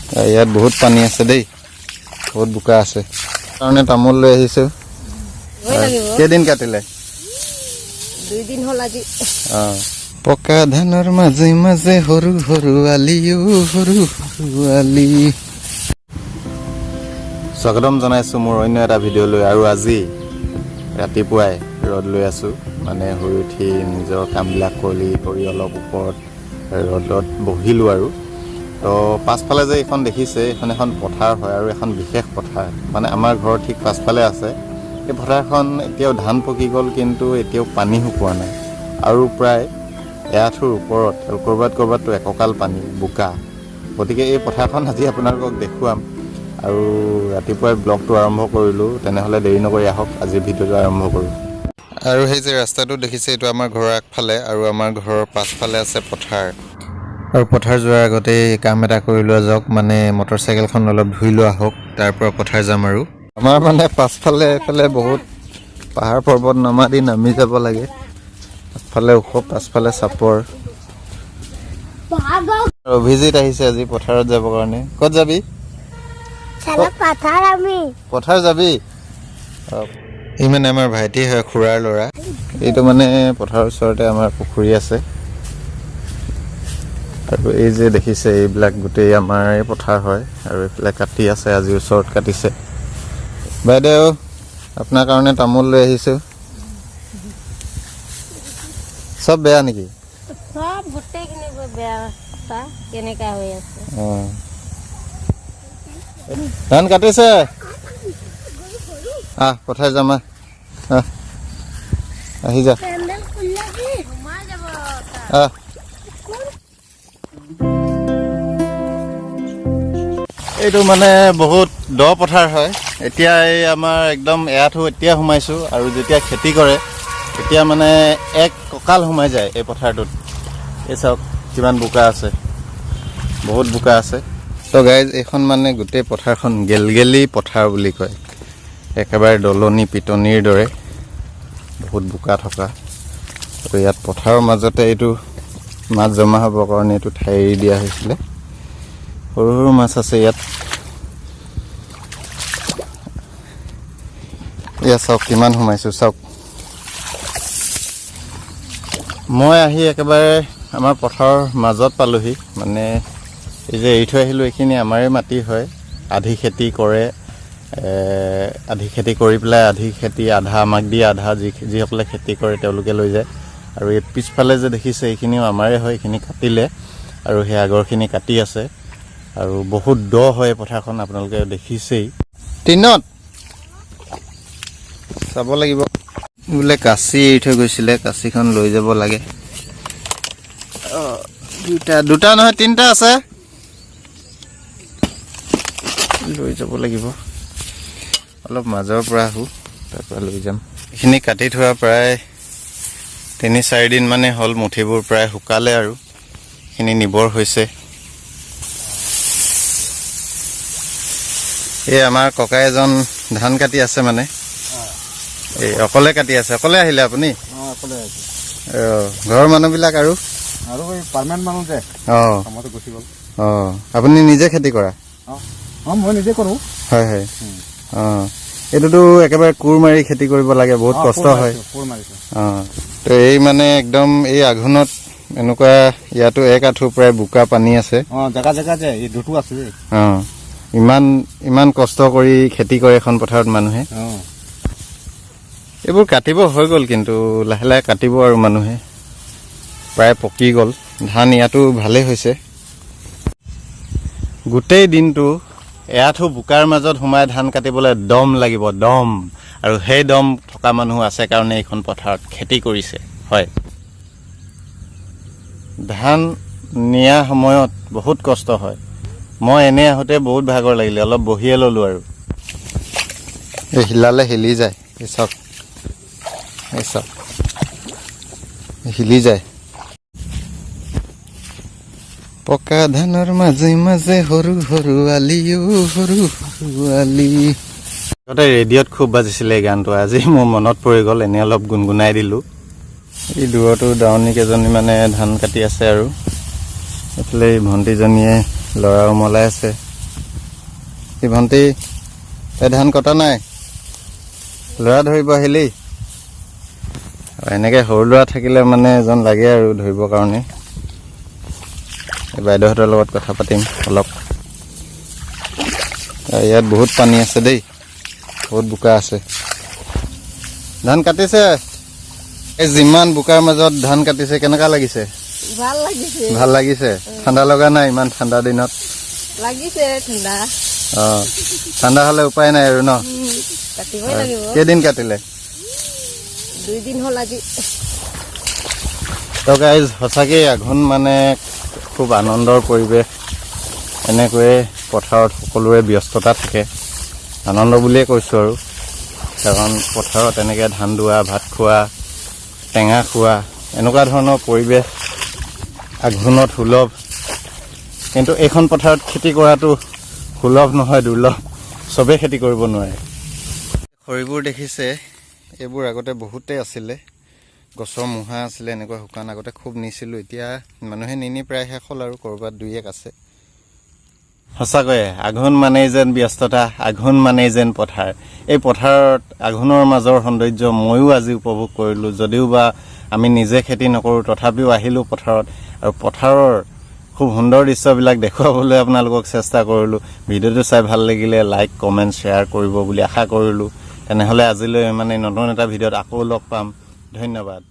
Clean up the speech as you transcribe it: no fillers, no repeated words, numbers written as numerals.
ইয়াত বহুত পানী আছে দেই, বহুত বোকা আছে কাৰণে তামোল লৈ আহিছোঁ। কেইদিন কাটিলে? 2 দিন হ'ল আজি। পকা ধানৰ মাজে মাজে সৰু সৰু আলি, সৰু সৰু আলি। স্বাগতম জনাইছোঁ মোৰ অন্য এটা ভিডিঅ' লৈ। আৰু আজি ৰাতিপুৱাই ৰ'দ লৈ আছোঁ, মানে শুই উঠি নিজৰ কামবিলাক কৰি অলপ ওপৰত ৰ'দত বহিলোঁ আৰু। তো পাছফালে যে এইখন দেখিছে, এইখন এখন পথাৰ হয় আৰু এখন বিশেষ পথাৰ, মানে আমাৰ ঘৰৰ ঠিক পাছফালে আছে। এই পথাৰখন এতিয়াও ধান পকি গ'ল, কিন্তু এতিয়াও পানী শুকোৱা নাই আৰু প্ৰায় এআঁঠুৰ ওপৰত, আৰু ক'ৰবাততো একঁকাল পানী বোকা। গতিকে এই পথাৰখন আজি আপোনালোকক দেখুৱাম আৰু ৰাতিপুৱাই ব্লগটো আৰম্ভ কৰিলোঁ। তেনেহ'লে দেৰি নকৰি আহক আজিৰ ভিডিঅ'টো আৰম্ভ কৰোঁ। আৰু সেই যে ৰাস্তাটো দেখিছে, এইটো আমাৰ ঘৰৰ আগফালে, আৰু আমাৰ ঘৰৰ পাছফালে আছে পথাৰ। আৰু পথাৰ যোৱাৰ আগতে কাম এটা কৰি লোৱা যাওক, মানে মটৰ চাইকেলখন অলপ ধুই লোৱা হওক, তাৰ পৰা পথাৰ যাম। আৰু আমাৰ মানে পাছফালে এইফালে বহুত পাহাৰ পৰ্বত নামি যাব লাগে। আগফালে ওখ, পাছফালে চাপৰ। অভিজিত আহিছে আজি পথাৰত যাবৰ কাৰণে। ক'ত যাবি? পথাৰ যাবি? ই মানে আমাৰ ভাইটি হয়, খুৰাৰ ল'ৰা। এইটো মানে পথাৰৰ ওচৰতে আমাৰ পুখুৰী আছে, আৰু এই যে দেখিছে এইবিলাক গোটেই আমাৰ এই পথাৰ হয়। আৰু এইফালে কাটি আছে, আজি ওচৰত কাটিছে। বাইদেউ, আপোনাৰ কাৰণে তামোল লৈ আহিছোঁ। চব বেয়া নেকি? সব গোটেইখিনি বেয়া অৱস্থা, কেনেকা হৈ আছে। ধান কাটিছে, পথাৰ যাম আহি যা। এইটো মানে বহুত দ পথাৰ হয়। এতিয়া এই আমাৰ একদম এআঁঠু এতিয়া সোমাইছোঁ, আৰু যেতিয়া খেতি কৰে তেতিয়া মানে এক কঁকাল সোমাই যায় এই পথাৰটোত। এই চাওক কিমান বোকা আছে, বহুত বোকা আছে। তো গাইজ, এইখন মানে গোটেই পথাৰখন গেলগেলি পথাৰ বুলি কয়। একেবাৰে দলনি পিটনিৰ দৰে বহুত বোকা থকা। আৰু ইয়াত পথাৰৰ মাজতে এইটো মাছ জমা হ'বৰ কাৰণে এইটো ঠাই এৰি দিয়া হৈছিলে। সৰু সৰু মাছ আছে ইয়াত। ইয়াত চাওক কিমান সোমাইছোঁ, চাওক। মই আহি একেবাৰে আমাৰ পথাৰৰ মাজত পালোহি। মানে এই যে এৰি থৈ আহিলোঁ, এইখিনি আমাৰে মাটি হয়। আধি খেতি কৰে, আধি খেতি কৰি পেলাই আধি খেতি আধা আমাক দিয়ে, আধা যিসকলে খেতি কৰে তেওঁলোকে লৈ যায়। আৰু এই পিছফালে যে দেখিছে এইখিনিও আমাৰে হয়। এইখিনি কাটিলে, আৰু সেই আগৰখিনি কাটি আছে। আৰু বহুত দ হয় পথাৰখন, আপোনালোকে দেখিছেই। দিনত চাব লাগিব। বোলে কাঁচি এৰি থৈ গৈছিলে, কাঁচিখন লৈ যাব লাগে। দুটা নহয়, 3টা আছে, লৈ যাব লাগিব। অলপ মাজৰ পৰা আহোঁ, তাৰ পৰা লৈ যাম। এইখিনি কাটি থোৱা প্ৰায় 3-4 দিন মানে হ'ল। মুঠিবোৰ প্ৰায় শুকালে, আৰু এইখিনি নিবৰ হৈছে। এই আমাৰ ককাই এজন ধান কাটি আছে, মানে এই অকলে কাটি আছে। অকলে আহিলে আপুনি? ঘৰৰ মানুহবিলাক আৰু পাৰ্মানেণ্ট মানুহ যে কামতে গুচি গ'ল। আপুনি নিজে খেতি কৰা? মই নিজে কৰোঁ। হয় হয়। এইটোতো একেবাৰে কোৰ মাৰি খেতি কৰিব লাগে, বহুত কষ্ট হয়। তো এই মানে একদম এই আঘোণত এনেকুৱা ইয়াতো 1 আঁঠু প্ৰায় বোকা পানী আছে। জেগা যে এই দুটো আছে। ইমান কষ্ট কৰি খেতি কৰে এখন পথাৰত মানুহে। এইবোৰ কাটিব হৈ গ'ল, কিন্তু লাহে লাহে কাটিব আৰু মানুহে। প্ৰায় পকি গ'ল ধান। ইয়াতো ভালেই হৈছে। গোটেই দিনটো এআঁঠু বোকাৰ মাজত সোমাই ধান কাটিবলৈ দম লাগিব, দম। আৰু সেই দম থকা মানুহ আছে কাৰণে এইখন পথাৰত খেতি কৰিছে। হয়, ধান নিয়া সময়ত বহুত কষ্ট হয়। মই এনে আহোঁতে বহুত ভাগৰ লাগিলে, অলপ বহিয়ে ল'লোঁ। আৰু এই হিলালে হিলি যায়, এই চাওক, হিলি যায়। পকা ধানৰ মাজে মাজে সৰু সৰু আলি, সৰু সৰু আলি। আগতে ৰেডিঅ'ত খুব বাজিছিলে এই গানটো, আজি মোৰ মনত পৰি গ'ল, এনেই অলপ গুণগুণাই দিলোঁ। এই দূৰতো দাৱনী কেইজনী মানে ধান কাটি আছে, আৰু এইফালে ভণ্টিজনীয়ে ল'ৰা উমলাই আছে। কি ভণ্টি এই ধান কটা নাই ল'ৰা ধৰিব আহিলি এনেকৈ সৰু ল'ৰা থাকিলে মানে এজন লাগে আৰু ধৰিবৰ কাৰণে এই বাইদেউহঁতৰ লগত কথা পাতিম অলপ ইয়াত বহুত পানী আছে দেই বহুত বোকা আছে ধান কাটিছে এই যিমান বোকাৰ মাজত ধান কাটিছে কেনেকুৱা লাগিছে ভাল লাগিছে ভাল লাগিছে ঠাণ্ডা লগা নাই ইমান ঠাণ্ডা দিনত লাগিছে ঠাণ্ডা ঠাণ্ডা হ'লে উপায় নাই আৰু ন কাটিবই লাগিব কেইদিন কাটিলে 2 দিন হ'ল আজি তো গাইজ সঁচাকৈ আঘোণ মানে খুব আনন্দৰ পৰিৱেশ এনেকৈয়ে পথাৰত সকলোৰে ব্যস্ততা থাকে আনন্দ বুলিয়ে কৈছোঁ আৰু কাৰণ পথাৰত এনেকৈ ধান দোৱা ভাত খোৱা টেঙা খোৱা এনেকুৱা ধৰণৰ পৰিৱেশ আঘোণত সুলভ কিন্তু এইখন পথাৰত খেতি কৰাটো সুলভ নহয় দুৰ্লভ চবেই খেতি কৰিব নোৱাৰে খৰিবোৰ দেখিছে এইবোৰ আগতে বহুতেই আছিলে গছৰ মুহা আছিলে এনেকুৱা শুকান আগতে খুব নিছিলোঁ এতিয়া মানুহে নিনি প্ৰায় শেষ হ'ল আৰু ক'ৰবাত 2-1 আছে সঁচাকৈয়ে আঘোণ মানেই যেন ব্যস্ততা আঘোণ মানেই যেন পথাৰ এই পথাৰত আঘোণৰ মাজৰ সৌন্দৰ্য ময়ো আজি উপভোগ কৰিলোঁ যদিও বা আমি নিজে খেতি নকৰোঁ তথাপিও আহিলোঁ পথাৰত আৰু পথাৰৰ খুব সুন্দৰ দৃশ্যবিলাক দেখুৱাবলৈ আপোনালোকক চেষ্টা কৰিলোঁ ভিডিঅ'টো চাই ভাল লাগিলে লাইক কমেণ্ট শ্বেয়াৰ কৰিব বুলি আশা কৰিলোঁ তেনেহ'লে আজিলৈ মানে নতুন এটা ভিডিঅ'ত আকৌ লগ পাম ধন্যবাদ